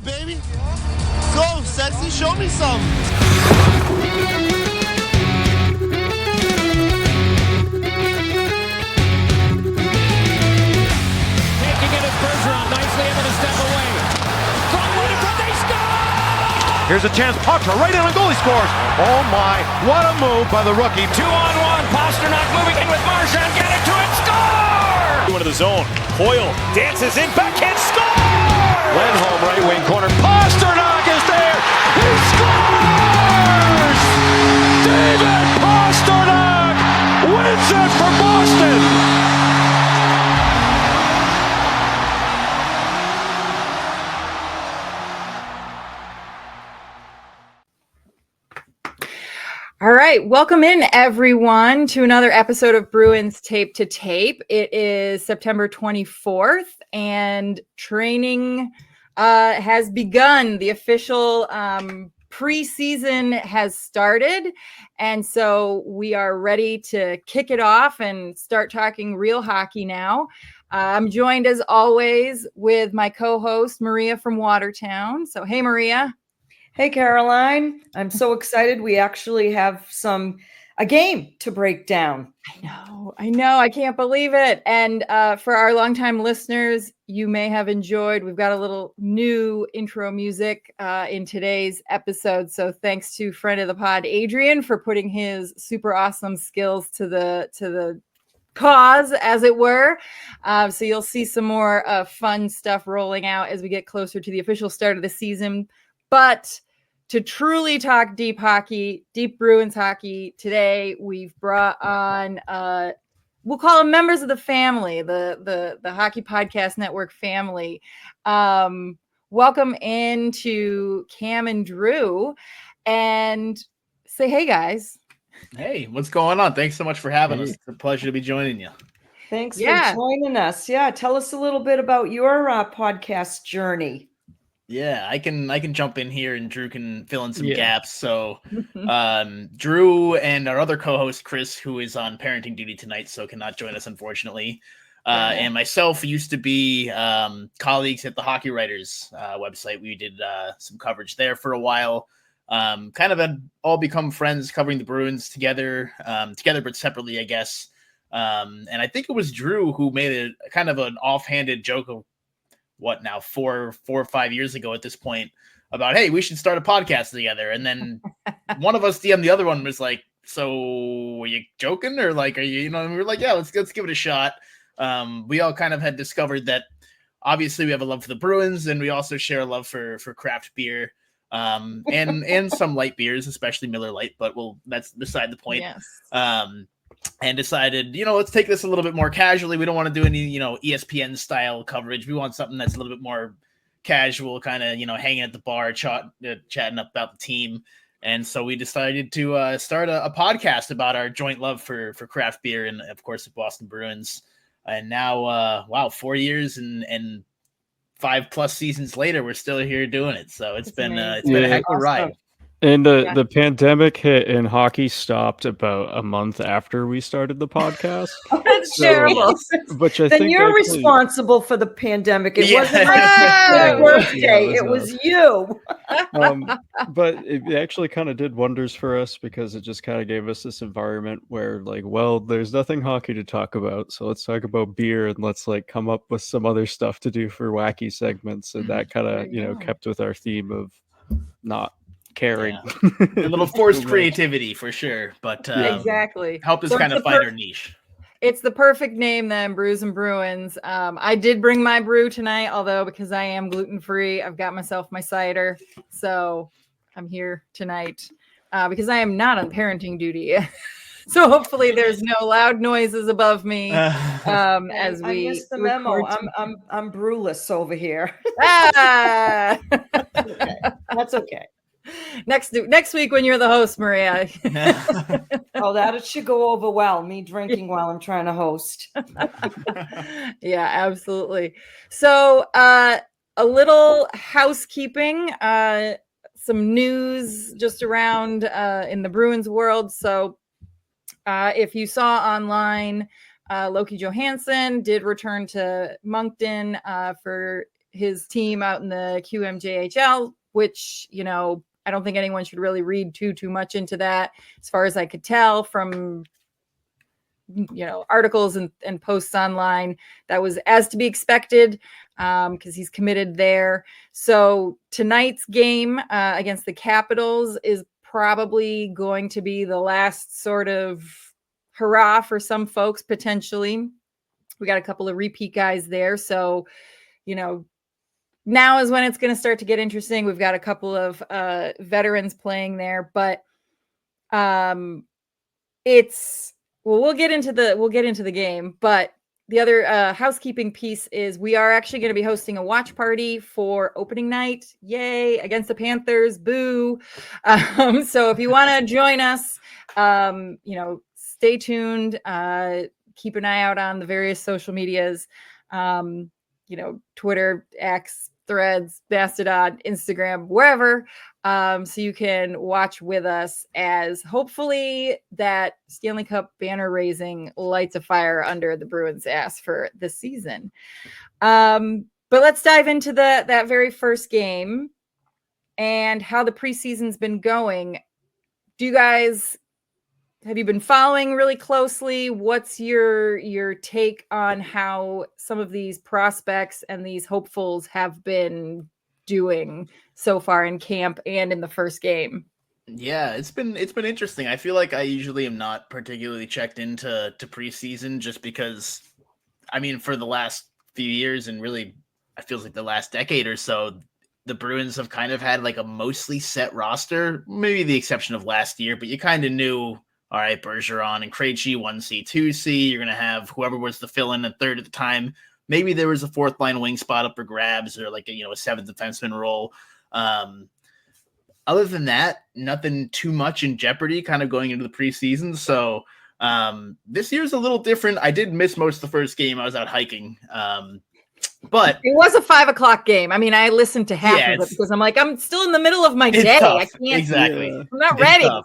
baby. Let's go, sexy. Show me some. Taking it as Bergeron, nicely able to step away. From Winifred, they score! Here's a chance. Potter right in, and goalie scores. Oh my, what a move by the rookie. 2-on-1, Pasternak moving in with Marchand, get it to it, score! Into the zone, Hoyle dances in, backhand, score! Lindholm, right wing corner. Pasternak is there. He scores! David Pasternak wins it for Boston. All right, welcome in everyone to another episode of Bruins Tape to Tape. It is September 24th and training has begun. The official preseason has started, and so we are ready to kick it off and start talking real hockey now. I'm joined as always with my co-host Maria from Watertown. So hey Maria. Hey, Caroline. I'm so excited. We actually have a game to break down. I know. I can't believe it. And for our longtime listeners, you may have enjoyed, we've got a little new intro music in today's episode. So thanks to friend of the pod, Adrian, for putting his super awesome skills to the cause, as it were. So you'll see some more fun stuff rolling out as we get closer to the official start of the season. But to truly talk deep hockey, deep Bruins hockey today, we've brought on, we'll call them members of the family, the Hockey Podcast Network family. Welcome into Cam and Drew, and say hey, guys. Hey, what's going on? Thanks so much for having us. It's a pleasure to be joining you. Thanks for joining us. Yeah, tell us a little bit about your podcast journey. Yeah, I can jump in here and Drew can fill in some gaps. So Drew and our other co-host, Chris, who is on parenting duty tonight, so cannot join us, unfortunately. And myself used to be colleagues at the Hockey Writers website. We did some coverage there for a while. Kind of had all become friends covering the Bruins together but separately, I guess. And I think it was Drew who made a kind of an offhanded joke of, what now, 4 or 5 years ago at this point, about, hey, we should start a podcast together. And then one of us DM'd the other one, was like, so are you joking? Or like, are you, and we were like, yeah, let's give it a shot. We all kind of had discovered that obviously we have a love for the Bruins, and we also share a love for craft beer, and some light beers, especially Miller Lite, but that's beside the point. Yes. And decided, let's take this a little bit more casually. We don't want to do any, ESPN style coverage. We want something that's a little bit more casual, kind of, hanging at the bar, chatting about the team. And so we decided to start a podcast about our joint love for craft beer and, of course, the Boston Bruins. And now, 4 years and 5+ seasons later, we're still here doing it. So it's been a heck of a ride. And the pandemic hit and hockey stopped about a month after we started the podcast. That's terrible. Which I then think you're responsible for the pandemic. It wasn't my birthday. It was you. But it actually kind of did wonders for us, because it just kind of gave us this environment where, like, well, there's nothing hockey to talk about, so let's talk about beer and let's come up with some other stuff to do for wacky segments. And that kind of kept with our theme of not caring. A little forced creativity for sure, but exactly helped us kind of find our niche. It's the perfect name then, Brews and Bruins. I did bring my brew tonight, although because I am gluten-free, I've got myself my cider, so I'm here tonight because I am not on parenting duty. So hopefully there's no loud noises above me as I missed the memo. I'm brewless over here. That's okay. Next week when you're the host, Maria. Oh, that should go over well. Me drinking while I'm trying to host. Yeah, absolutely. So a little housekeeping, some news just around in the Bruins world. So if you saw online, Loki Johansson did return to Moncton for his team out in the QMJHL, which, you know, I don't think anyone should really read too much into that, as far as I could tell from, you know, articles and posts online. That was as to be expected, because he's committed there. So tonight's game against the Capitals is probably going to be the last sort of hurrah for some folks, potentially. We got a couple of repeat guys there. So, you know, now is when it's going to start to get interesting. We've got a couple of veterans playing there, but it's, well, we'll get into the game, but the other housekeeping piece is we are actually going to be hosting a watch party for opening night. Yay, against the Panthers. Boo. So if you want to join us, you know, stay tuned. Keep an eye out on the various social medias, you know, Twitter, X, Threads, Mastodon, Instagram, wherever. So you can watch with us as hopefully that Stanley Cup banner raising lights a fire under the Bruins' ass for this season. But let's dive into that very first game and how the preseason's been going. Have you been following really closely? What's your take on how some of these prospects and these hopefuls have been doing so far in camp and in the first game? Yeah, it's been interesting. I feel like I usually am not particularly checked into preseason, just because, I mean, for the last few years and really it feels like the last decade or so, the Bruins have kind of had like a mostly set roster, maybe the exception of last year, but you kind of knew, all right, Bergeron and Krejci, 1C, 2C. You're going to have whoever was the fill-in at third at the time. Maybe there was a fourth line wing spot up for grabs, or like a seventh defenseman role. Other than that, nothing too much in jeopardy kind of going into the preseason. So this year's a little different. I did miss most of the first game. I was out hiking. But it was a 5:00 game. I mean, I listened to half of it because I'm like, I'm still in the middle of my day. Tough. I can't. Exactly. I'm not ready. Tough,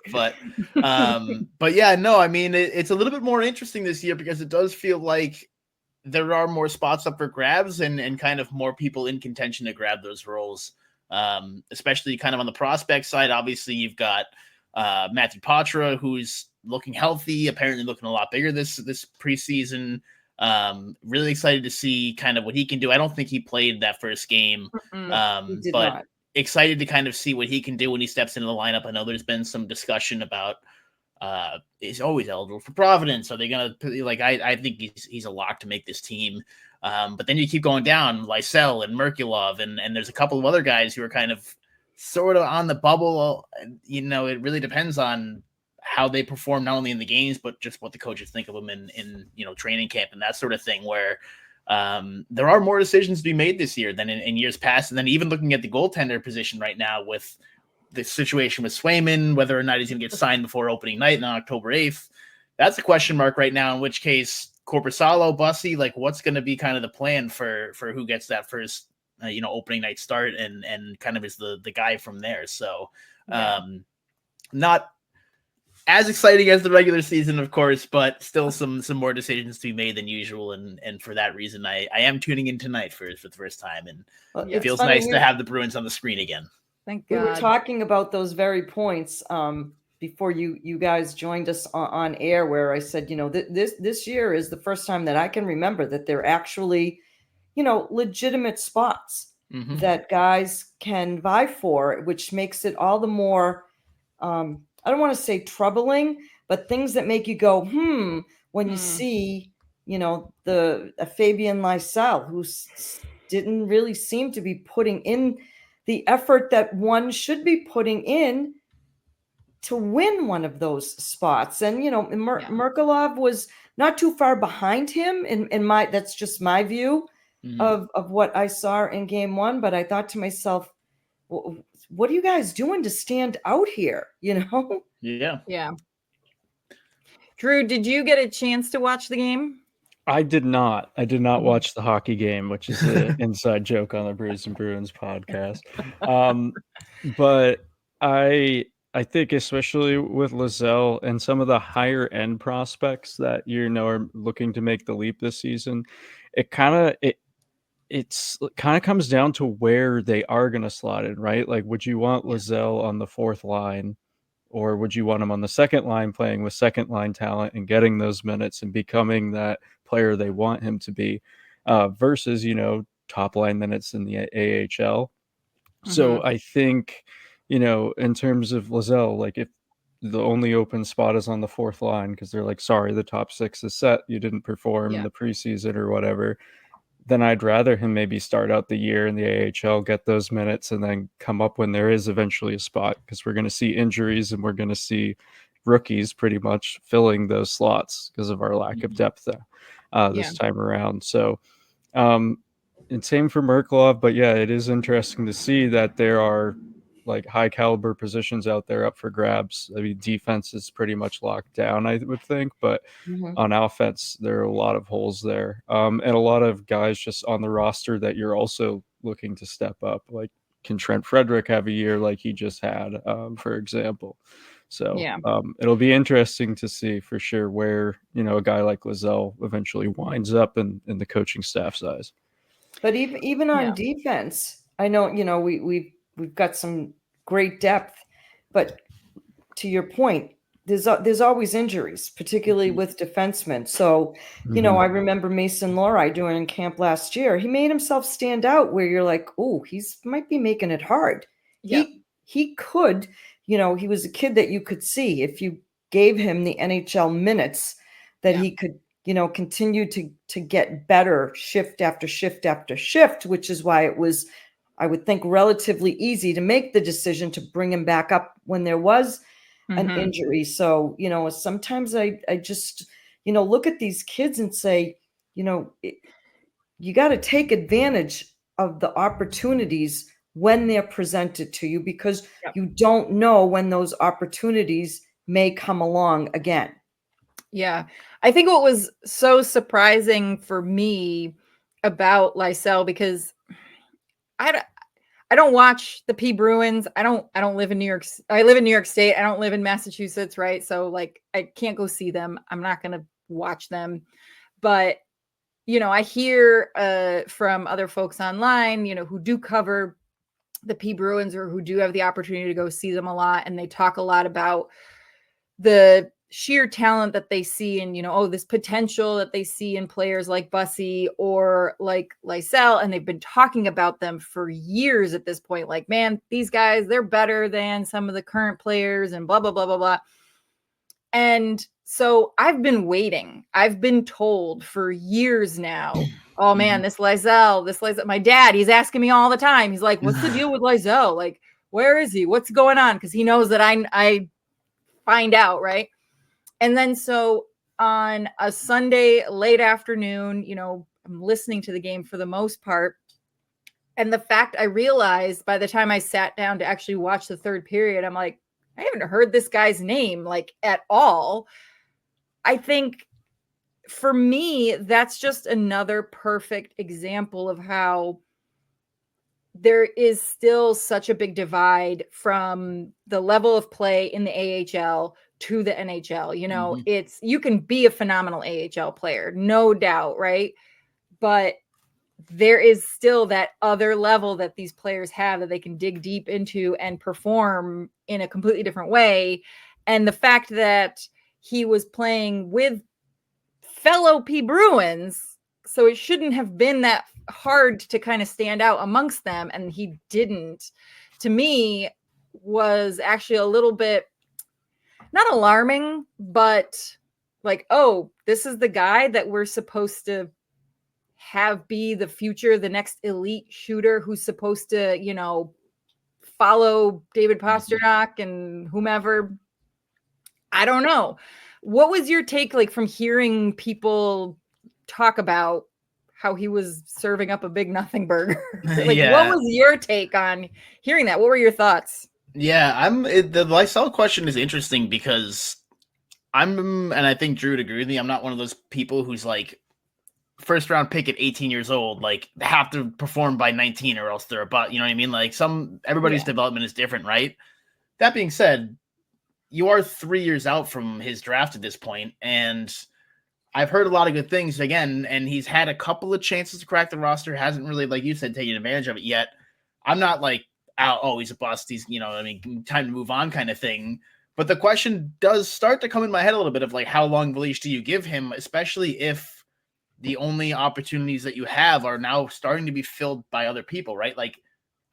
but yeah, no, I mean, it's a little bit more interesting this year because it does feel like there are more spots up for grabs and kind of more people in contention to grab those roles. Especially kind of on the prospect side. Obviously, you've got Matthew Poitras, who's looking healthy, apparently looking a lot bigger this preseason. Really excited to see kind of what he can do. I don't think he played that first game, but not. Excited to kind of see what he can do when he steps into the lineup. I know there's been some discussion about he's always eligible for Providence. Are they gonna like? I think he's a lock to make this team. But then you keep going down, Lysell and Merkulov, and there's a couple of other guys who are kind of sort of on the bubble. You know, it really depends on how they perform, not only in the games, but just what the coaches think of them in training camp and that sort of thing, where there are more decisions to be made this year than in years past. And then even looking at the goaltender position right now with the situation with Swayman, whether or not he's going to get signed before opening night on October 8th, that's a question mark right now, in which case Korpisalo, Bussi, like what's going to be kind of the plan for who gets that first, opening night start and kind of is the guy from there. So not as exciting as the regular season, of course, but still some more decisions to be made than usual. And for that reason, I am tuning in tonight for the first time. And it feels nice to have the Bruins on the screen again. Thank God. We were talking about those very points before you guys joined us on air, where I said, this year is the first time that I can remember that they're actually, legitimate spots that guys can vie for, which makes it all the more, I don't want to say troubling, but things that make you go, when you see, a Fabian Lysell, who didn't really seem to be putting in the effort that one should be putting in to win one of those spots. And, Merkulov was not too far behind him that's just my view of what I saw in game one. But I thought to myself, what are you guys doing to stand out here? Yeah. Drew, did you get a chance to watch the game? I did not. Watch the hockey game, which is an inside joke on the Brews and Bruins podcast. But I think especially with Lysell and some of the higher end prospects that are looking to make the leap this season, it it's kind of comes down to where they are going to slot in, right? Like, would you want Lysell on the fourth line, or would you want him on the second line playing with second line talent and getting those minutes and becoming that player they want him to be, versus, top line minutes in the AHL? So I think, in terms of Lysell, like if the only open spot is on the fourth line because they're like, sorry, the top six is set, you didn't perform in the preseason or whatever, then I'd rather him maybe start out the year in the AHL, get those minutes, and then come up when there is eventually a spot, because we're going to see injuries and we're going to see rookies pretty much filling those slots because of our lack of depth this time around. So, and same for Merklov, but yeah, it is interesting to see that there are like high caliber positions out there up for grabs. I mean, defense is pretty much locked down, I would think, but on offense, there are a lot of holes there. And a lot of guys just on the roster that you're also looking to step up. Like, can Trent Frederick have a year like he just had, for example? So it'll be interesting to see for sure where, a guy like Lysell eventually winds up in the coaching staff's eyes. But even on defense, I know, we've got some great depth, but to your point, there's always injuries, particularly with defensemen. So, I remember Mason Lohrei during camp last year. He made himself stand out where you're like, oh, he's might be making it hard. Yeah. He could, he was a kid that you could see if you gave him the NHL minutes that he could, continue to get better shift after shift after shift, which is why it was, I would think, relatively easy to make the decision to bring him back up when there was an injury. So, sometimes I just, look at these kids and say, you got to take advantage of the opportunities when they're presented to you, because you don't know when those opportunities may come along again. Yeah. I think what was so surprising for me about Lysell, because I don't watch the P Bruins. I don't live in New York. I live in New York State. I don't live in Massachusetts, right? So like I can't go see them. I'm not going to watch them. But I hear from other folks online, who do cover the P Bruins or who do have the opportunity to go see them a lot, and they talk a lot about the sheer talent that they see and, this potential that they see in players like Bussi or like Lysell. And they've been talking about them for years at this point. Like, man, these guys, they're better than some of the current players and blah, blah, blah, blah, blah. And so I've been waiting. I've been told for years now, oh man, this Lysell, my dad, he's asking me all the time. He's like, what's the deal with Lysell? Like, where is he? What's going on? Because he knows that I find out, right? And then so on a Sunday late afternoon, I'm listening to the game for the most part. And the fact I realized by the time I sat down to actually watch the third period, I'm like, I haven't heard this guy's name like at all. I think for me, that's just another perfect example of how there is still such a big divide from the level of play in the AHL to the NHL. It's, you can be a phenomenal AHL player, no doubt, right? But there is still that other level that these players have that they can dig deep into and perform in a completely different way. And the fact that he was playing with fellow P Bruins, so it shouldn't have been that hard to kind of stand out amongst them, and he didn't, to me was actually a little bit not alarming, but like, oh, this is the guy that we're supposed to have be the future, the next elite shooter who's supposed to, follow David Pastrnak and whomever. I don't know. What was your take, like, from hearing people talk about how he was serving up a big nothing burger? What was your take on hearing that? What were your thoughts? Yeah, the Lysell question is interesting because and I think Drew would agree with me, I'm not one of those people who's like, first round pick at 18 years old, like, have to perform by 19 or else they're about, you know what I mean? Like, everybody's development is different, right? That being said, you are 3 years out from his draft at this point, and I've heard a lot of good things again, and he's had a couple of chances to crack the roster. Hasn't really, like you said, taken advantage of it yet. I'm not like, oh, he's a bust. He's, time to move on kind of thing. But the question does start to come in my head a little bit of like, how long of a leash do you give him, especially if the only opportunities that you have are now starting to be filled by other people, right? Like,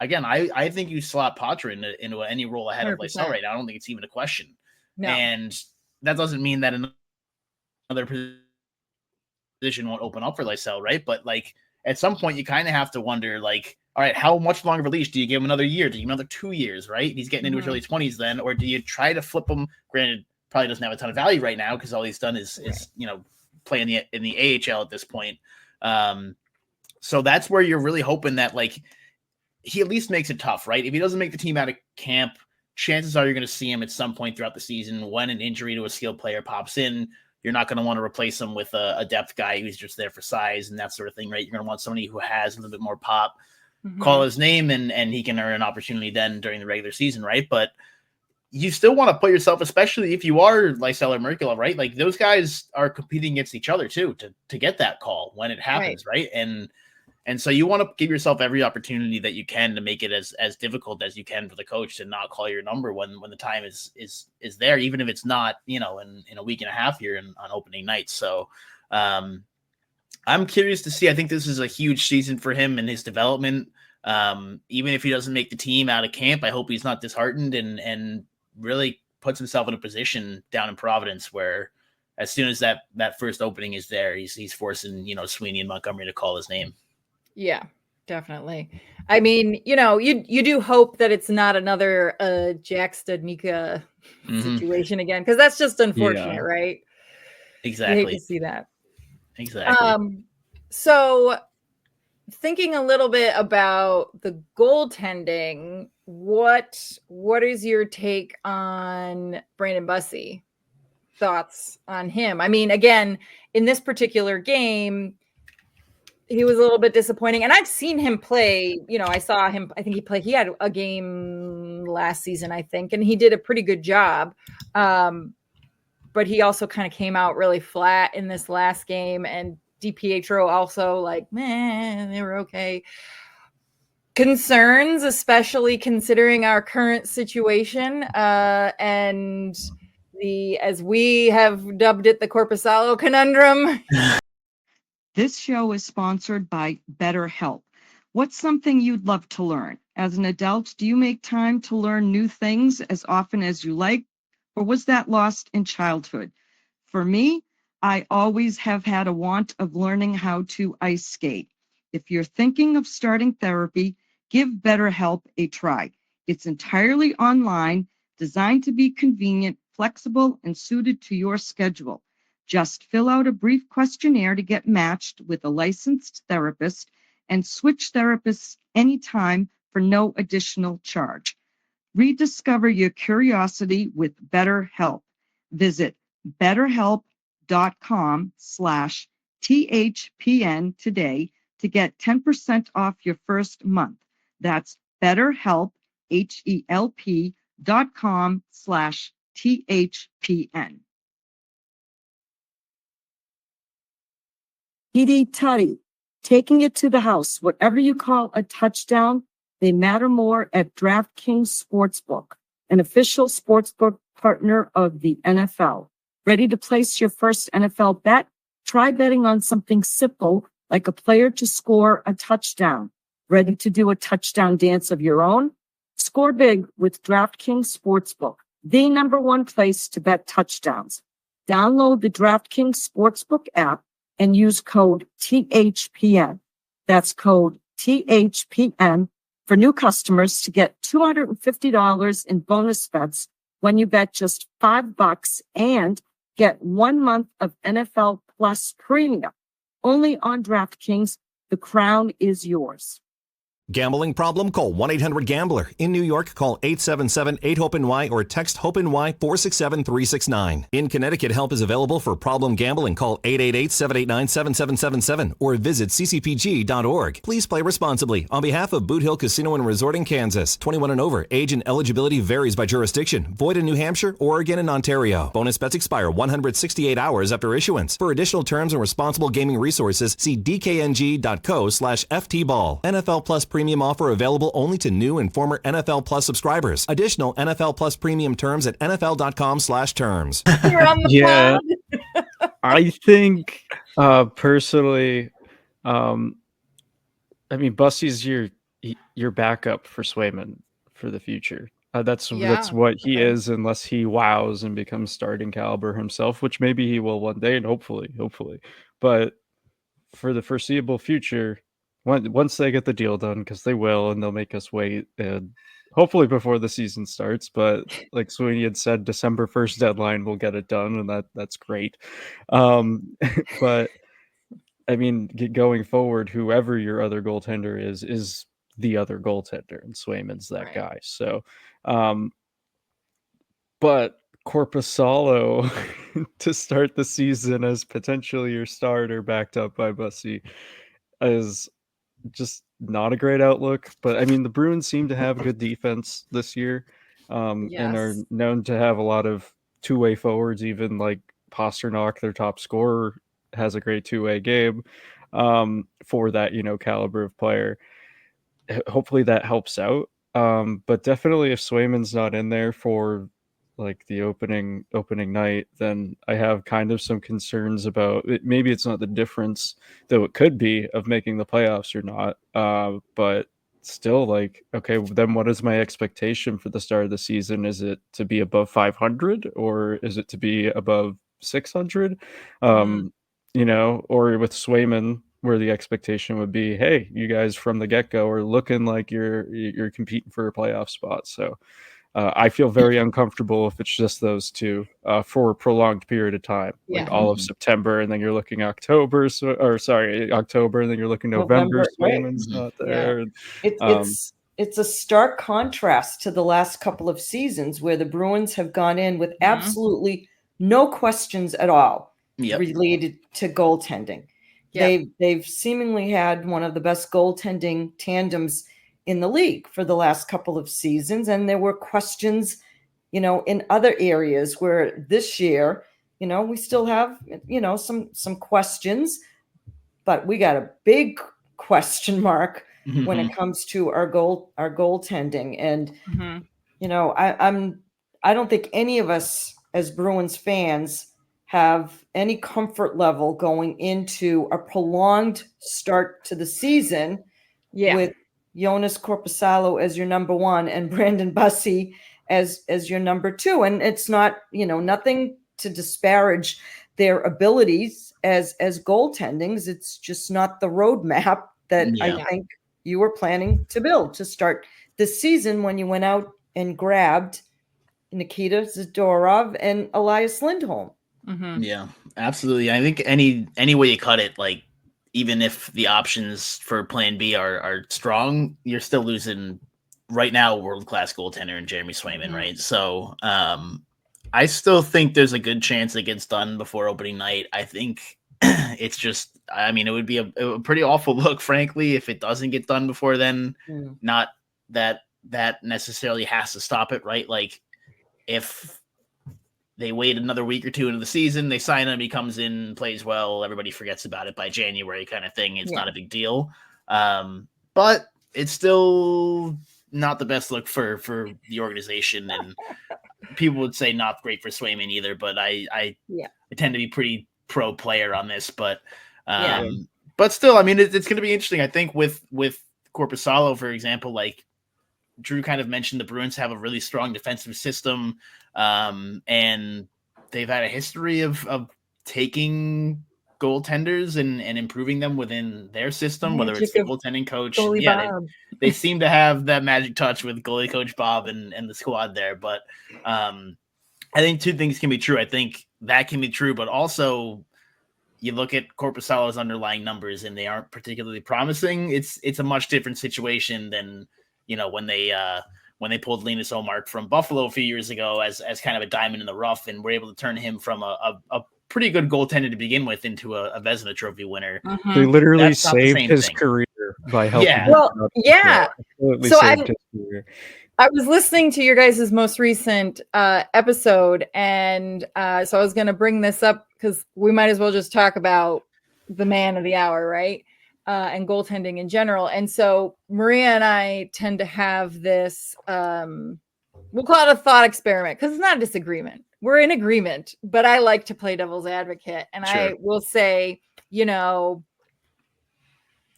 again, I think you slot Potter into any role ahead 100%. Of Lysell right now. I don't think it's even a question. No. And that doesn't mean that another position won't open up for Lysell, right? But like at some point you kind of have to wonder, like, all right, how much longer of a leash do you give him? Another year? Do you give him another 2 years, right? He's getting into his early 20s then, or do you try to flip him? Granted, probably doesn't have a ton of value right now because all he's done is play in the AHL at this point. So that's where you're really hoping that like he at least makes it tough, right? If he doesn't make the team out of camp, chances are you're going to see him at some point throughout the season when an injury to a skilled player pops in. You're not going to want to replace him with a depth guy who's just there for size and that sort of thing, right? You're going to want somebody who has a little bit more pop, call his name, and he can earn an opportunity then during the regular season, right? But you still want to put yourself, especially if you are Lysell or Merkula, right? Like those guys are competing against each other too to get that call when it happens, right? And so you want to give yourself every opportunity that you can to make it as difficult as you can for the coach to not call your number when the time is there, even if it's not, in a week and a half here on opening night. So I'm curious to see. I think this is a huge season for him and his development. Even if he doesn't make the team out of camp, I hope he's not disheartened and really puts himself in a position down in Providence where as soon as that first opening is there, he's forcing, Sweeney and Montgomery to call his name. Yeah, definitely. I mean, you do hope that it's not another Jack Studnicka situation again, because that's just unfortunate, right? Exactly. You hate to see that. Exactly. So thinking a little bit about the goaltending, what is your take on Brandon Bussi? Thoughts on him? I mean, again, in this particular game, he was a little bit disappointing, and I've seen him play. I saw him. I think he had a game last season, I think, and he did a pretty good job. But he also kind of came out really flat in this last game, and DiPietro also they were okay. Concerns, especially considering our current situation, and as we have dubbed it, the Korpisalo conundrum. This show is sponsored by BetterHelp. What's something you'd love to learn? As an adult, do you make time to learn new things as often as you like? Or was that lost in childhood? For me, I always have had a want of learning how to ice skate. If you're thinking of starting therapy, give BetterHelp a try. It's entirely online, designed to be convenient, flexible, and suited to your schedule. Just fill out a brief questionnaire to get matched with a licensed therapist and switch therapists anytime for no additional charge. Rediscover your curiosity with BetterHelp. Visit betterhelp.com/THPN today to get 10% off your first month. That's BetterHelp, HELP.com/THPN. TD Tutty, taking it to the house. Whatever you call a touchdown, they matter more at DraftKings Sportsbook, an official sportsbook partner of the NFL. Ready to place your first NFL bet? Try betting on something simple like a player to score a touchdown. Ready to do a touchdown dance of your own? Score big with DraftKings Sportsbook, the #1 place to bet touchdowns. Download the DraftKings Sportsbook app and use code THPN. That's code THPN for new customers to get $250 in bonus bets when you bet just $5 and get 1 month of NFL Plus Premium. Only on DraftKings, the crown is yours. Gambling problem? Call 1-800-GAMBLER. In New York, call 877-8-HOPE-NY or text HOPE-NY 467-369. In Connecticut, help is available for problem gambling. Call 888-789-7777 or visit ccpg.org. Please play responsibly. On behalf of Boot Hill Casino and Resort in Kansas, 21 and over. Age and eligibility varies by jurisdiction. Void in New Hampshire, Oregon, and Ontario. Bonus bets expire 168 hours after issuance. For additional terms and responsible gaming resources, see dkng.co/ftball. NFL Plus Premium offer available only to new and former NFL Plus subscribers. Additional NFL Plus Premium terms at nfl.com/terms. You're on the Yeah. pod. I think personally, I mean, Bussi's your backup for Swayman for the future. That's what he is, unless he wows and becomes starting caliber himself, which maybe he will one day, and hopefully. But for the foreseeable future, once they get the deal done, because they will, and they'll make us wait, and hopefully before the season starts. But like Sweeney had said, December 1st deadline will get it done, and that's great. But I mean, going forward, whoever your other goaltender is the other goaltender, and Swayman's that guy. So, but Korpisalo to start the season as potentially your starter, backed up by Bussi, is just not a great outlook. But I mean, the Bruins seem to have good defense this year, and are known to have a lot of two-way forwards. Even like Pasternak, their top scorer, has a great two-way game for that caliber of player. Hopefully that helps out. But definitely, if Swayman's not in there for like the opening night, then I have kind of some concerns about it. Maybe it's not the difference, though it could be, of making the playoffs or not. But still, like, okay, then what is my expectation for the start of the season? Is it to be above 500, or is it to be above 600? Or with Swayman, where the expectation would be, hey, you guys from the get-go are looking like you're competing for a playoff spot. So I feel very uncomfortable if it's just those two for a prolonged period of time, like all of September, and then you're looking October, October, and then you're looking November. Swayman's not there. It's a stark contrast to the last couple of seasons where the Bruins have gone in with absolutely no questions at all related to goaltending. They've seemingly had one of the best goaltending tandems in the league for the last couple of seasons, and there were questions, in other areas, where this year, we still have, some questions, but we got a big question mark when it comes to our goaltending. And I don't think any of us as Bruins fans have any comfort level going into a prolonged start to the season with Jonas Korpisalo as your number one and Brandon Bussi as your number two. And it's not, nothing to disparage their abilities as goaltendings. It's just not the roadmap that I think you were planning to build to start this season when you went out and grabbed Nikita Zadorov and Elias Lindholm. Yeah, absolutely. I think any way you cut it, like, even if the options for plan B are strong, you're still losing right now world-class goaltender in Jeremy Swayman, right? So I still think there's a good chance it gets done before opening night. I think it's just, I mean, it would be a pretty awful look, frankly, if it doesn't get done before then. Not that necessarily has to stop it, right? Like, if they wait another week or two into the season, they sign him, he comes in, plays well, everybody forgets about it by January kind of thing. It's not a big deal. But it's still not the best look for the organization. And people would say not great for Swayman either, but I tend to be pretty pro player on this. But still, I mean, it's going to be interesting. I think with Korpisalo, for example, like Drew kind of mentioned, the Bruins have a really strong defensive system. And they've had a history of taking goaltenders and improving them within their system, whether it's the goaltending coach. They seem to have that magic touch with goalie coach Bob and the squad there. But I think two things can be true. I think that can be true, but also you look at Korpisalo's underlying numbers and they aren't particularly promising. It's a much different situation than, when they pulled Linus Ullmark from Buffalo a few years ago as kind of a diamond in the rough and were able to turn him from a pretty good goaltender to begin with into a Vezina Trophy winner. They literally That's not the saved same his thing. career by helping Yeah. him. Well, yeah. Absolutely So saved his career. I was listening to your guys' most recent episode, and so I was going to bring this up because we might as well just talk about the man of the hour, right? And goaltending in general. And so Maria and I tend to have this, we'll call it a thought experiment because it's not a disagreement. We're in agreement, but I like to play devil's advocate. And Sure. I will say,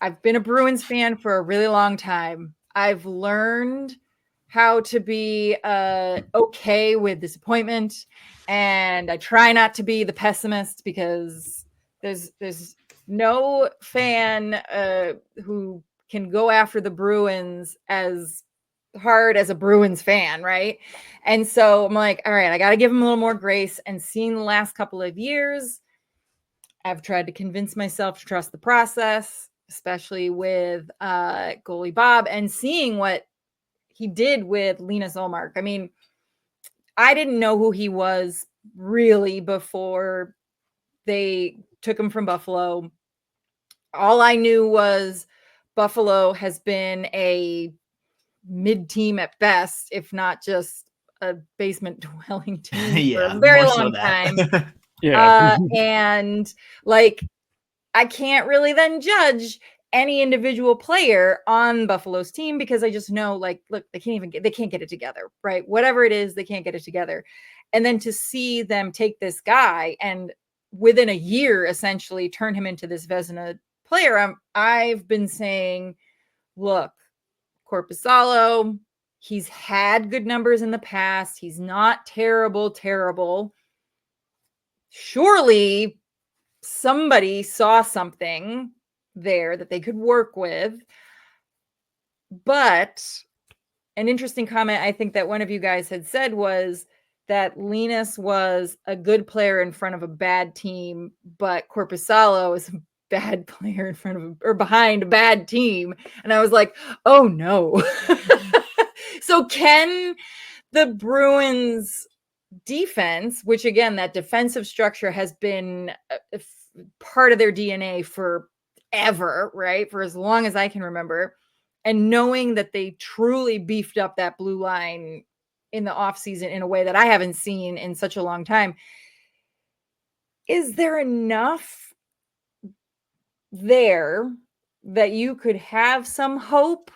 I've been a Bruins fan for a really long time. I've learned how to be okay with disappointment, and I try not to be the pessimist because there's no fan who can go after the Bruins as hard as a Bruins fan, right? And so I'm like, all right, I got to give them a little more grace. And seeing the last couple of years, I've tried to convince myself to trust the process, especially with goalie Bob, and seeing what he did with Linus Ullmark. I mean, I didn't know who he was really before they took him from Buffalo. All I knew was Buffalo has been a mid-team at best, if not just a basement dwelling team for a very long time. And I can't really then judge any individual player on Buffalo's team because I just know, look, they can't get it together, right? Whatever it is, they can't get it together. And then to see them take this guy and within a year, essentially turn him into this Vezina player, I've been saying, look, Korpisalo, he's had good numbers in the past. He's not terrible. Surely somebody saw something there that they could work with. But an interesting comment I think that one of you guys had said was that Linus was a good player in front of a bad team, but Korpisalo is a bad player in front of or behind a bad team. And I was like, oh no. So can the Bruins defense, which again, that defensive structure has been part of their DNA forever, right? For as long as I can remember. And knowing that they truly beefed up that blue line in the offseason in a way that I haven't seen in such a long time. Is there enough there that you could have some hope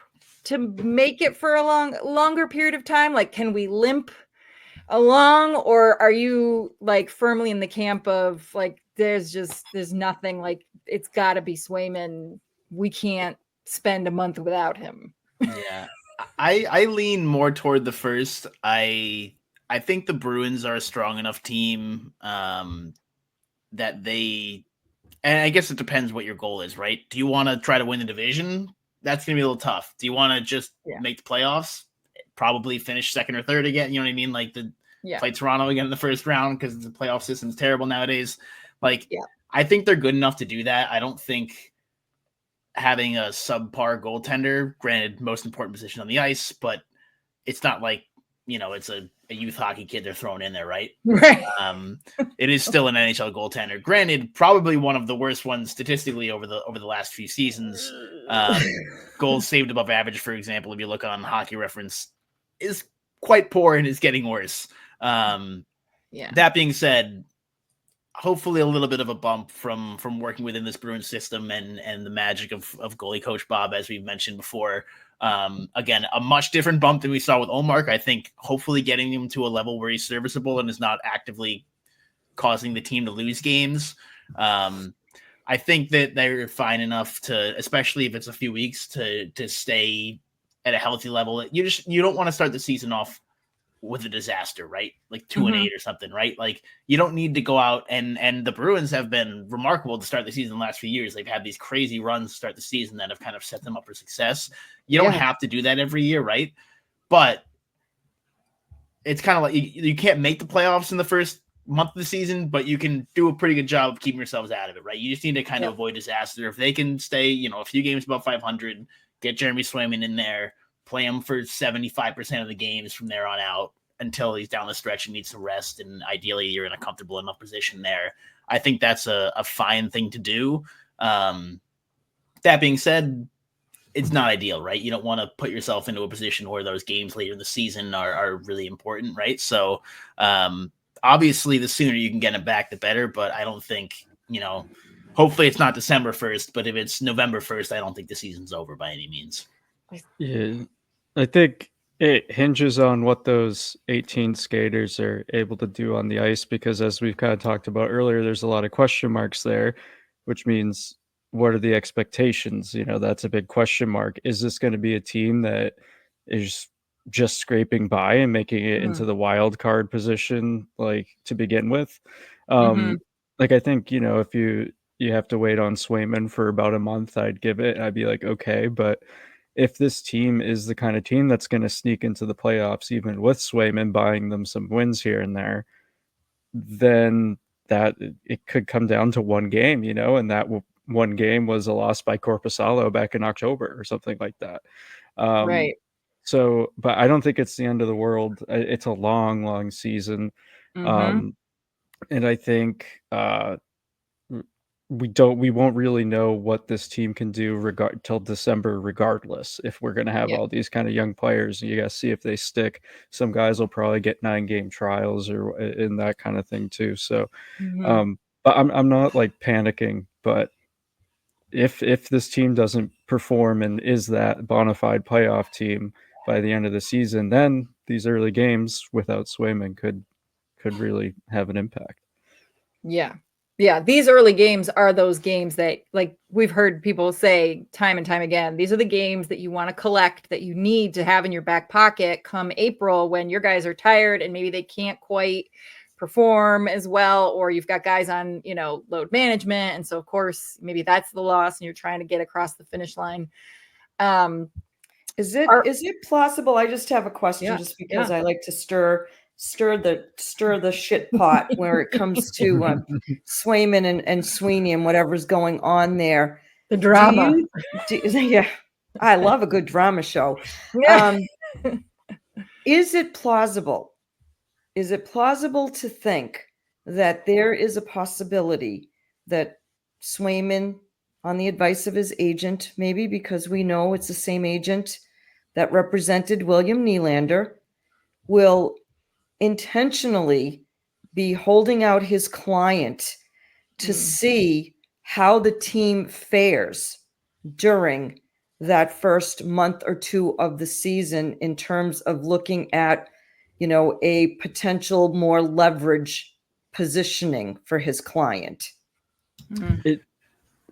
to make it for a longer period of time? Like, can we limp along, or are you firmly in the camp of there's nothing, it's got to be Swayman, we can't spend a month without him? Yeah, I lean more toward the first. I think the Bruins are a strong enough team that they, and I guess it depends what your goal is, right? Do you want to try to win the division? That's gonna be a little tough. Do you want to just make the playoffs? Probably finish second or third again. You know what I mean? Play Toronto again in the first round because the playoff system's terrible nowadays. I think they're good enough to do that. I don't think having a subpar goaltender, granted, most important position on the ice, but it's not it's a youth hockey kid they're throwing in there, right? Right. It is still an NHL goaltender. Granted, probably one of the worst ones statistically over the last few seasons. Goals saved above average, for example, if you look on Hockey Reference, is quite poor and is getting worse. That being said, hopefully a little bit of a bump from working within this Bruins system and the magic of goalie coach Bob, as we've mentioned before. Again, a much different bump than we saw with Ullmark. I think hopefully getting him to a level where he's serviceable and is not actively causing the team to lose games. I think that they're fine enough to, especially if it's a few weeks, to stay at a healthy level. You don't want to start the season off with a disaster, right? 2-8 or something, right? You don't need to go out and the Bruins have been remarkable to start the season the last few years. They've had these crazy runs to start the season that have kind of set them up for success. You don't have to do that every year, right? But it's kind of you can't make the playoffs in the first month of the season, but you can do a pretty good job of keeping yourselves out of it, right? You just need to kind of Yep. avoid disaster. If they can stay, a few games above 500, get Jeremy Swayman in there, play him for 75% of the games from there on out until he's down the stretch and needs to rest, and ideally you're in a comfortable enough position there. I think that's a fine thing to do. That being said, it's not ideal, right? You don't want to put yourself into a position where those games later in the season are really important, right? So obviously the sooner you can get him back, the better, but I don't think, hopefully it's not December 1st, but if it's November 1st, I don't think the season's over by any means. Yeah, I think it hinges on what those 18 skaters are able to do on the ice, because as we've kind of talked about earlier, there's a lot of question marks there, which means what are the expectations? That's a big question mark. Is this going to be a team that is just scraping by and making it into the wild card position, like, to begin with? Like, I think, if you have to wait on Swayman for about a month, I'd be like, okay, but if this team is the kind of team that's going to sneak into the playoffs, even with Swayman buying them some wins here and there, then that it could come down to one game, and that one game was a loss by Korpisalo back in October or something like that. Right. So, but I don't think it's the end of the world. It's a long, long season. And I think we won't really know what this team can do till December, regardless. If we're going to have all these kind of young players, you got to see if they stick. Some guys will probably get 9-game trials or in that kind of thing too. So, but I'm not like panicking, but if this team doesn't perform and is that bona fide playoff team by the end of the season, then these early games without Swayman could really have an impact. Yeah, these early games are those games that, like, we've heard people say time and time again, these are the games that you want to collect, that you need to have in your back pocket come April, when your guys are tired and maybe they can't quite perform as well, or you've got guys on, load management. And so of course, maybe that's the loss and you're trying to get across the finish line. Is it plausible? I just have a question, just because I like to stir the shit pot where it comes to Swayman and Sweeney and whatever's going on there. The drama. Yeah, I love a good drama show. Is it plausible? Is it plausible to think that there is a possibility that Swayman, on the advice of his agent, maybe because we know it's the same agent that represented William Nylander, will intentionally be holding out his client to see how the team fares during that first month or two of the season, in terms of looking at, a potential more leverage positioning for his client?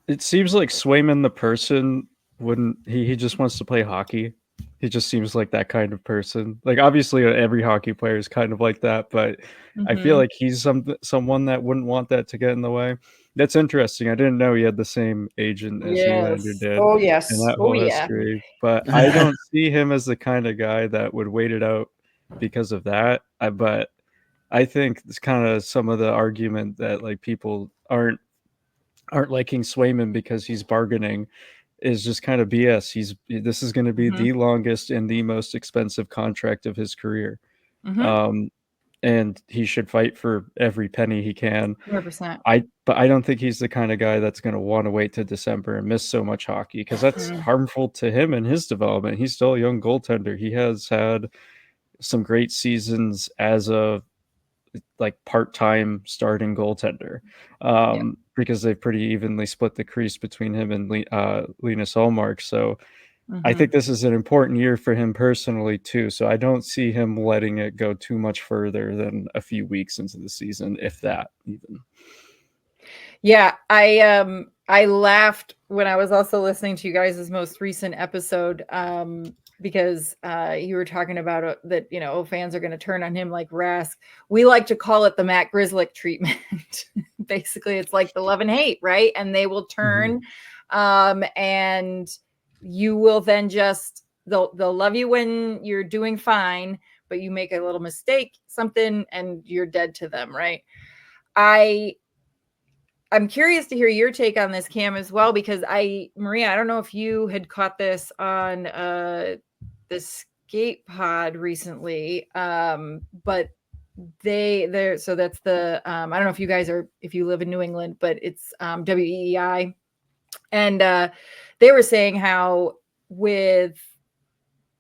It seems like Swayman, the person, wouldn't he just wants to play hockey. He just seems like that kind of person. Like, obviously every hockey player is kind of like that, but I feel like he's someone that wouldn't want that to get in the way. That's interesting. I didn't know he had the same agent as Nylander did. Oh, yes. And that whole history. But I don't see him as the kind of guy that would wait it out because of that. But I think it's kind of some of the argument that, like, people aren't liking Swayman because he's bargaining is just kind of BS. This is going to be the longest and the most expensive contract of his career. And he should fight for every penny he can. 100%. But I don't think he's the kind of guy that's going to want to wait to December and miss so much hockey, because that's harmful to him and his development. He's still a young goaltender. He has had some great seasons as a part-time starting goaltender, because they pretty evenly split the crease between him and Linus Ullmark. So I think this is an important year for him personally too. So I don't see him letting it go too much further than a few weeks into the season, if that even. Yeah, I laughed when I was also listening to you guys' most recent episode, because you were talking about that, fans are going to turn on him like Rask. We like to call it the Matt Grzelcyk treatment. Basically, it's like the love and hate, right? And they will turn, and you will then they'll love you when you're doing fine, but you make a little mistake, something, and you're dead to them, right? I'm curious to hear your take on this, Cam, as well, because Maria, I don't know if you had caught this on the Skate Pod recently, but so that's the I don't know if you guys if you live in New England, but it's WEEI, and they were saying how with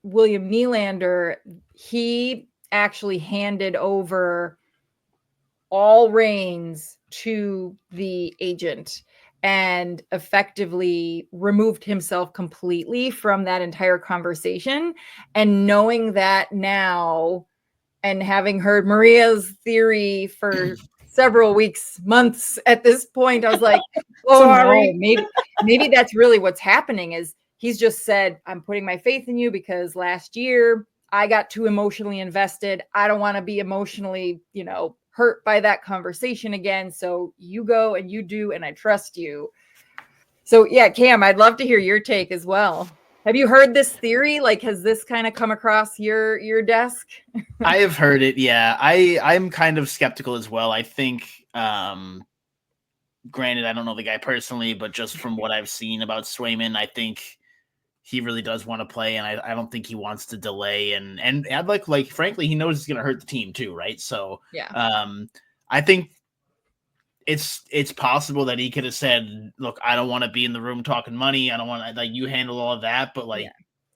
William Nylander, he actually handed over all reins to the agent and effectively removed himself completely from that entire conversation. And knowing that now, and having heard Maria's theory for several weeks, months at this point, I was like, oh no, maybe that's really what's happening. Is he's just said, I'm putting my faith in you because last year I got too emotionally invested. I don't want to be emotionally, hurt by that conversation again. So you go and you do, and I trust you. So yeah, Cam, I'd love to hear your take as well. Have you heard this theory? Like, has this kind of come across your desk? I have heard it. Yeah. I'm kind of skeptical as well. I think, granted, I don't know the guy personally, but just from what I've seen about Swayman, I think he really does want to play, and I don't think he wants to delay. And I'd like frankly, he knows it's going to hurt the team too, right? So yeah, I think it's possible that he could have said, "Look, I don't want to be in the room talking money. I don't want to, like, you handle all of that, but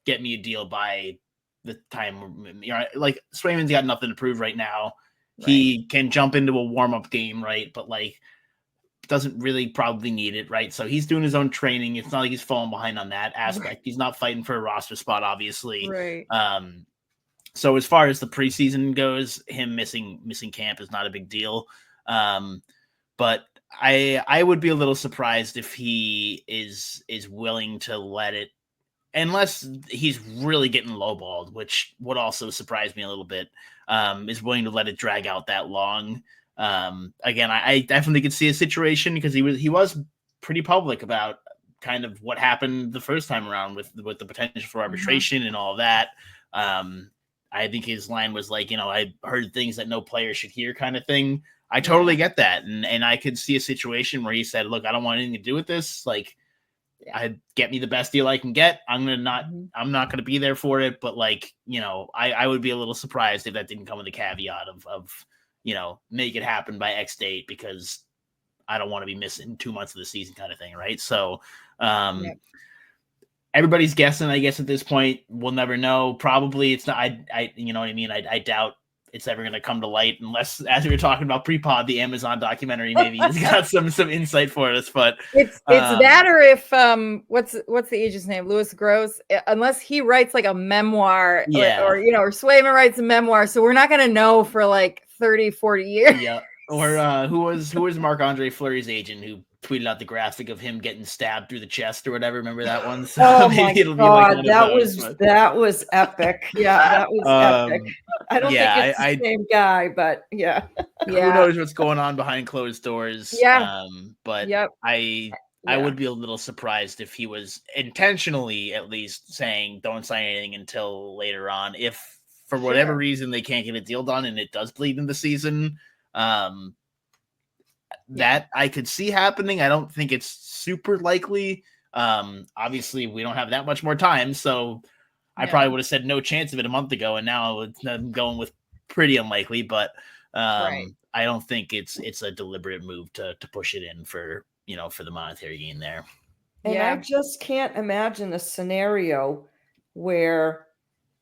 get me a deal by the time." Like Swayman's got nothing to prove right now. Right. He can jump into a warm up game, right? But doesn't really probably need it, right? So he's doing his own training. It's not like he's falling behind on that aspect. Right. He's not fighting for a roster spot, obviously. Right. So as far as the preseason goes, him missing camp is not a big deal. But I would be a little surprised if he is willing to let it, unless he's really getting lowballed, which would also surprise me a little bit, is willing to let it drag out that long. Again, I definitely could see a situation because he was pretty public about kind of what happened the first time around with the potential for arbitration and all of that. I think his line was like, I heard things that no player should hear kind of thing. I totally get that. And I could see a situation where he said, look, I don't want anything to do with this. Like, I get me the best deal I can get. I'm not going to be there for it. But I would be a little surprised if that didn't come with a caveat of make it happen by X date because I don't want to be missing 2 months of the season kind of thing. Right. So, everybody's guessing, I guess, at this point. We'll never know. Probably it's not, you know what I mean? I doubt it's ever going to come to light unless, as we were talking about pre-pod, the Amazon documentary, maybe he's got some insight for us, but it's that, or if, what's the agent's name? Louis Gross, unless he writes like a memoir or Swayman writes a memoir. So we're not going to know for like 30, 40 years. Yeah. Or who was Marc-Andre Fleury's agent who tweeted out the graphic of him getting stabbed through the chest or whatever? Remember that one? So oh my God, that was epic. Yeah, that was epic. I don't think it's the same guy, but yeah. Who knows what's going on behind closed doors? Yeah. But I would be a little surprised if he was intentionally at least saying don't sign anything until later on. If for whatever reason they can't get a deal done and it does bleed in the season, that I could see happening. I don't think it's super likely. Obviously we don't have that much more time, so I probably would have said no chance of it a month ago, and now I'm going with pretty unlikely. But I don't think it's a deliberate move to push it in for the monetary gain there. And I just can't imagine a scenario where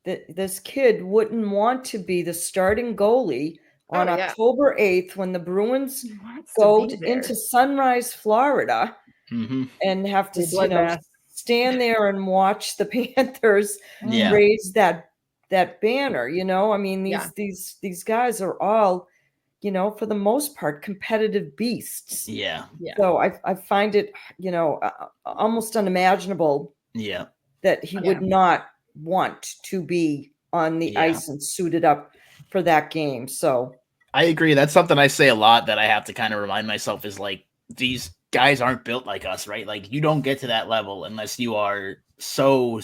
this kid wouldn't want to be the starting goalie on October 8th when the Bruins go into Sunrise, Florida, and have to stand there and watch the Panthers raise that banner. I mean, these guys are all, for the most part, competitive beasts. Yeah. So I find it, almost unimaginable that he would not want to be on the ice and suited up for that game. So I agree. That's something I say a lot that I have to kind of remind myself is like, these guys aren't built like us, right? Like, you don't get to that level unless you are so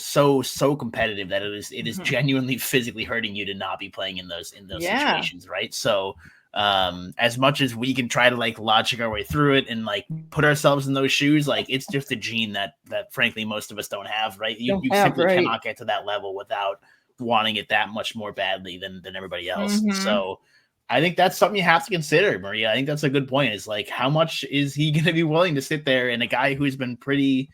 competitive that it is genuinely physically hurting you to not be playing in those situations, right? So as much as we can try to like logic our way through it and like put ourselves in those shoes, like it's just a gene that frankly most of us don't have, right? You simply cannot get to that level without wanting it that much more badly than everybody else. So I think that's something you have to consider, Maria. I think that's a good point. Is like, how much is he going to be willing to sit there, and a guy who's been pretty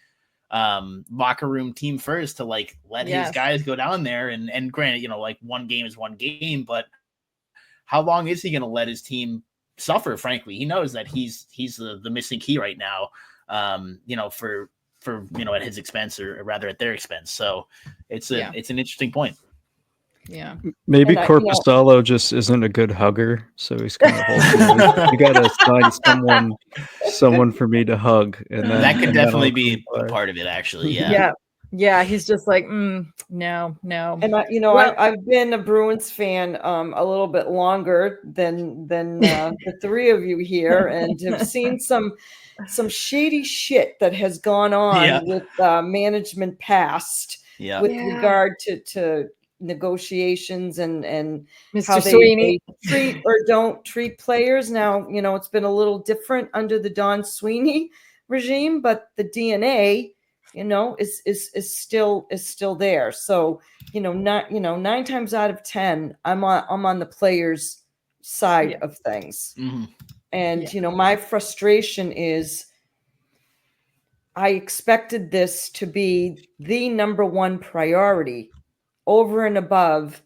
locker room team first to like let his guys go down there, and granted, you know, like one game is one game, but how long is he going to let his team suffer? Frankly, he knows that he's the missing key right now, you know, for you know, at his expense, or rather at their expense. So it's an interesting point. Yeah, maybe Corpusalo just isn't a good hugger, so he's kind of holding. You got to find someone for me to hug, and then, that could definitely be a part of it, actually. Yeah. He's just like, no. And I've been a Bruins fan a little bit longer than the three of you here, and have seen some shady shit that has gone on with management past with regard to negotiations and Mr. how Sweeney they treat or don't treat players. Now, you know, it's been a little different under the Don Sweeney regime, but the DNA, you know, is still there. So, you know, 9 times out of 10, I'm on the players' side of things. And you know, my frustration is I expected this to be the number one priority over and above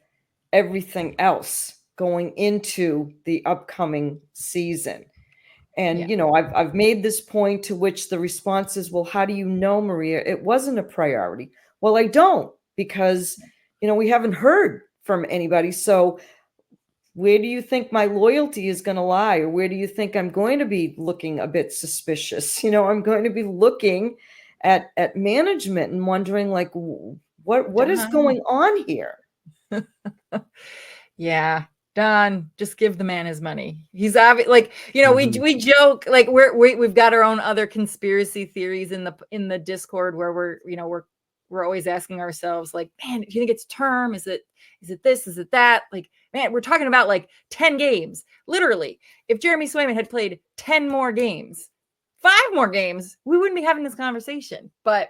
everything else going into the upcoming season. And, you know, I've made this point to which the response is, well, how do you know, Maria, it wasn't a priority? Well, I don't, because, you know, we haven't heard from anybody. So where do you think my loyalty is going to lie? Or where do you think I'm going to be looking a bit suspicious? You know, I'm going to be looking at management and wondering, like, what is going on here? Yeah, Don, just give the man his money. He's obvious, like, you know, we joke, like we've got our own other conspiracy theories in the Discord where we're always asking ourselves, like, man, do you think it's term? Is it this? Is it that? Like, man, we're talking about like 10 games. Literally, if Jeremy Swayman had played 10 more games, 5 more games, we wouldn't be having this conversation. But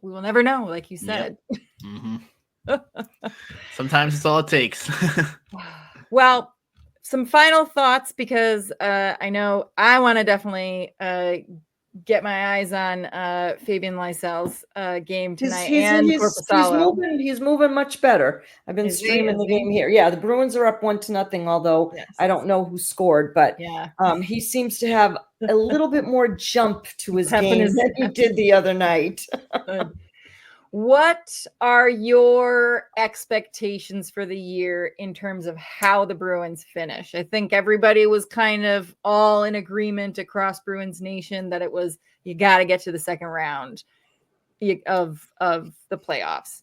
we will never know, like you said. Sometimes it's all it takes. Well, some final thoughts, because I know I want to definitely get my eyes on Fabian Lysell's game tonight. He's moving much better. I've been streaming the game here. Yeah, the Bruins are up 1-0, although I don't know who scored, but he seems to have a little bit more jump to his game than he did the other night. What are your expectations for the year in terms of how the Bruins finish? I think everybody was kind of all in agreement across Bruins Nation that it was, you got to get to the second round of the playoffs.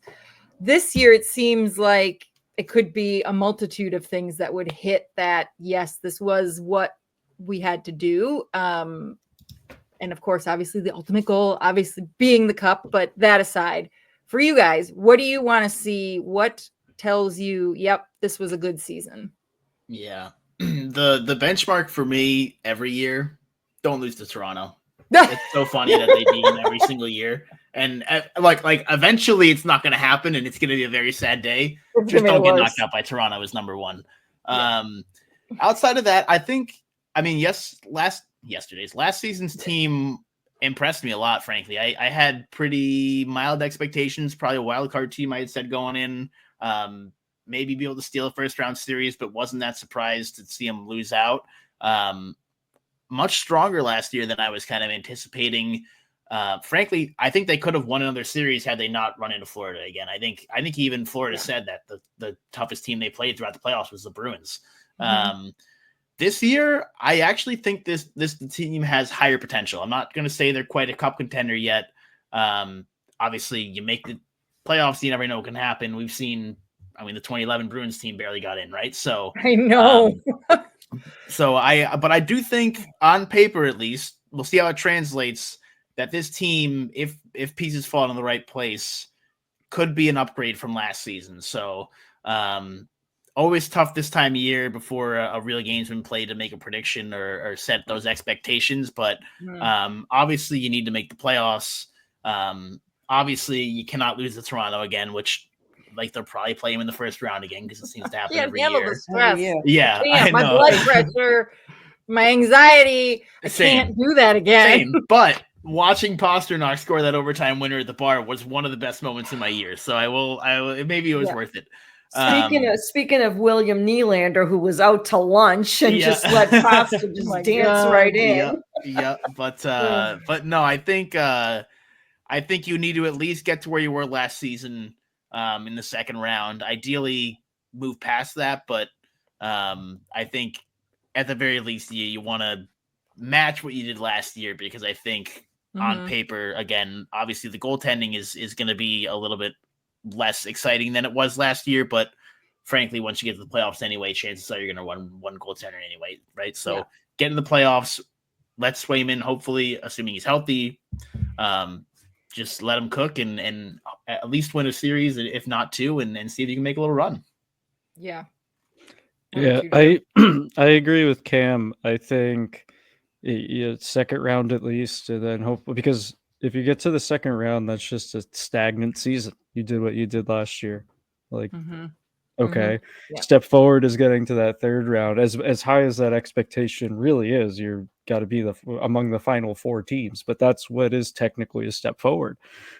This year, it seems like it could be a multitude of things that would hit that. Yes, this was what we had to do. And of course, obviously the ultimate goal, obviously being the cup, but that aside, for you guys, what do you want to see? What tells you, yep, this was a good season? Yeah. The benchmark for me every year, don't lose to Toronto. It's so funny that they beat them every single year. And like eventually it's not going to happen, and it's going to be a very sad day. Just don't get knocked out by Toronto is number one. Outside of that, last season's team impressed me a lot, frankly. I had pretty mild expectations, probably a wild card team I had said going in, maybe be able to steal a first round series, but wasn't that surprised to see them lose out. Much stronger last year than I was kind of anticipating. Frankly, I think they could have won another series had they not run into Florida again. I think even Florida said that the toughest team they played throughout the playoffs was the Bruins. This year, I actually think this team has higher potential. I'm not going to say they're quite a cup contender yet. Obviously, you make the playoffs, you never know what can happen. We've seen, the 2011 Bruins team barely got in, right? So I know. But I do think, on paper at least, we'll see how it translates, that this team, if pieces fall in the right place, could be an upgrade from last season. So always tough this time of year before a real game's been played to make a prediction or set those expectations. But obviously, you need to make the playoffs. Obviously, you cannot lose to Toronto again, which like they'll probably play him in the first round again because it seems to happen every handle year. the stress. Yeah, I my know. blood pressure, my anxiety. I Same. can't do that again. Same. But watching Pasternak score that overtime winner at the bar was one of the best moments in my year. So I will. Maybe it was worth it. Speaking of William Nylander, who was out to lunch and just let Pasta just dance right in. Yeah. But no, I think you need to at least get to where you were last season in the second round. Ideally, move past that, but I think at the very least you want to match what you did last year, because I think on paper, again, obviously the goaltending is going to be a little bit less exciting than it was last year, but frankly, once you get to the playoffs anyway, chances are you're going to run one goaltender anyway, right? So get in the playoffs, let Swayman, hopefully, assuming he's healthy, just let him cook and at least win a series, if not two, and see if you can make a little run. Yeah. Yeah, I agree with Cam. I think second round at least, and then hopefully, because if you get to the second round, that's just a stagnant season. You did what you did last year. Like, okay, step forward is getting to that third round. As high as that expectation really is, you're got to be among the final four teams. But that's what is technically a step forward.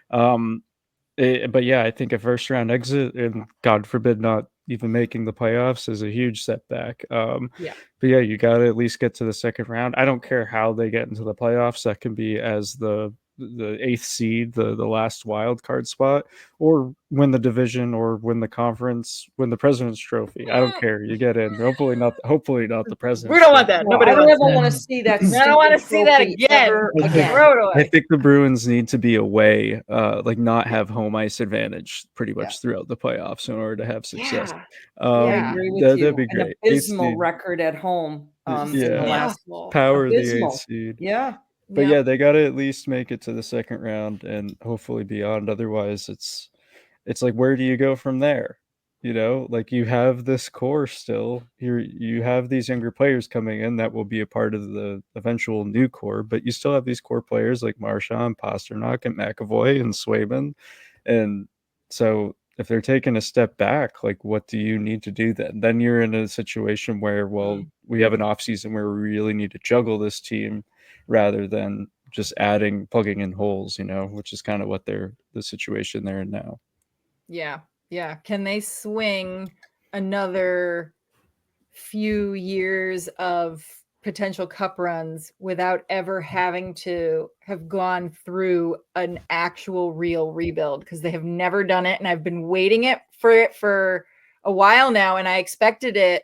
But yeah, I think a first round exit, and God forbid not even making the playoffs, is a huge setback. But yeah, you got to at least get to the second round. I don't care how they get into the playoffs. That can be as the eighth seed, the last wild card spot, or win the division, or win the conference, win the President's Trophy. I don't care. You get in. Hopefully not the President's. We don't want that. Nobody I don't ever want to see that. I don't want to see that again. I think the Bruins need to be away, like not have home ice advantage pretty much throughout the playoffs in order to have success. I agree with you. That'd be great. An abysmal record at home. In the last power of the 8th seed. Yeah. But yeah, they got to at least make it to the second round and hopefully beyond. Otherwise, it's like, where do you go from there? You know, like, you have this core still. You have these younger players coming in that will be a part of the eventual new core, but you still have these core players like Marchand, Pasternak, and McAvoy and Swayman. And so if they're taking a step back, like, what do you need to do then? Then you're in a situation where, well, we have an offseason where we really need to juggle this team rather than just plugging in holes, you know, which is kind of what the situation they're in now. Yeah. Can they swing another few years of potential cup runs without ever having to have gone through an actual real rebuild? Because they have never done it, and I've been waiting for a while now, and I expected it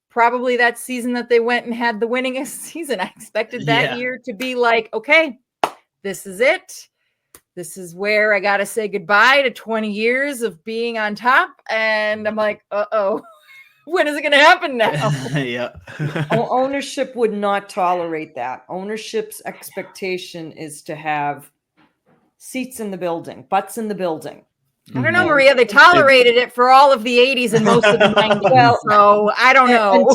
probably that season that they went and had the winningest season. I expected that year to be like, okay, this is it. This is where I got to say goodbye to 20 years of being on top. And I'm like, when is it going to happen now? Ownership would not tolerate that. Ownership's expectation is to have seats in the building, butts in the building. I don't know, Maria. They tolerated it for all of the 80s and most of the 90s. Well, so I don't know.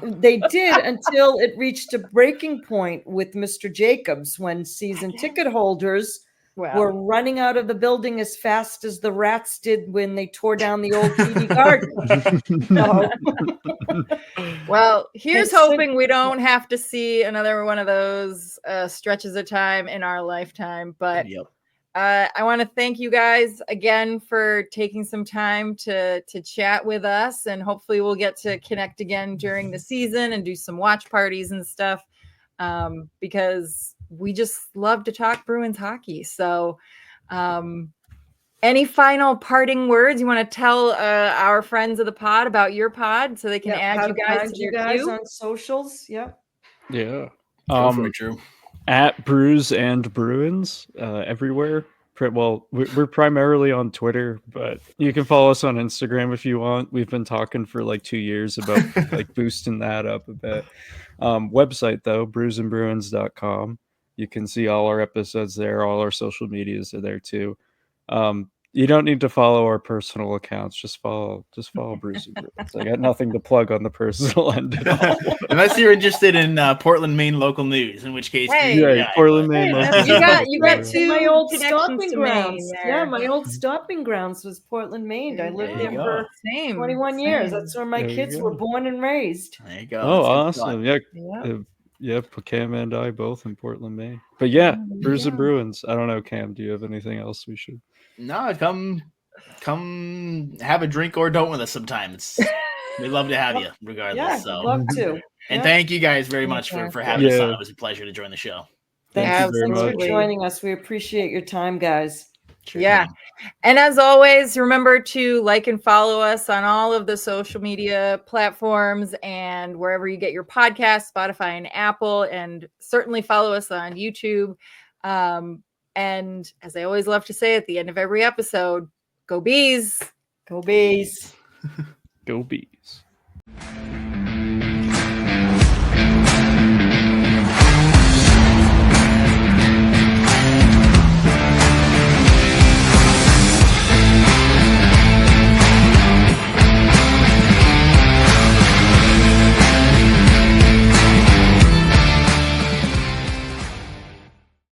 They did until it reached a breaking point with Mr. Jacobs, when season ticket holders were running out of the building as fast as the rats did when they tore down the old TD Garden. Well, here's hoping we don't have to see another one of those stretches of time in our lifetime. But I want to thank you guys again for taking some time to chat with us, and hopefully we'll get to connect again during the season and do some watch parties and stuff, because we just love to talk Bruins hockey. So any final parting words you want to tell our friends of the pod about your pod, so they can add you guys to their queue on socials? Yeah. Go for it, Drew. At Brews and Bruins everywhere. Well, we're primarily on Twitter, but you can follow us on Instagram if you want. We've been talking for like 2 years about like boosting that up a bit. Website though, brewsandbruins.com. You can see all our episodes there. All our social medias are there too. You don't need to follow our personal accounts. Just follow Brews and Bruins. I got nothing to plug on the personal end at all. Unless you're interested in Portland, Maine local news, in which case, Portland, Maine. You got two my old connections stomping to grounds. Maine Yeah, there. my old stomping grounds was Portland, Maine. I lived there for Same. 21 years. Same. That's where my There you kids go. were born and raised. There you go. Oh, That's good awesome! stuff. Yeah, yeah. Cam and I both in Portland, Maine. But yeah, Brews and Bruins. I don't know, Cam. Do you have anything else we should? No, come have a drink or don't with us sometime. We love to have you regardless. Yeah, so love to. And thank you guys very much for having us on. It was a pleasure to join the show. Thanks for joining us. We appreciate your time, guys. Sure yeah. thing. And as always, remember to like and follow us on all of the social media platforms and wherever you get your podcasts, Spotify and Apple, and certainly follow us on YouTube. And as I always love to say at the end of every episode, go Bees. Go Bees. Go Bees.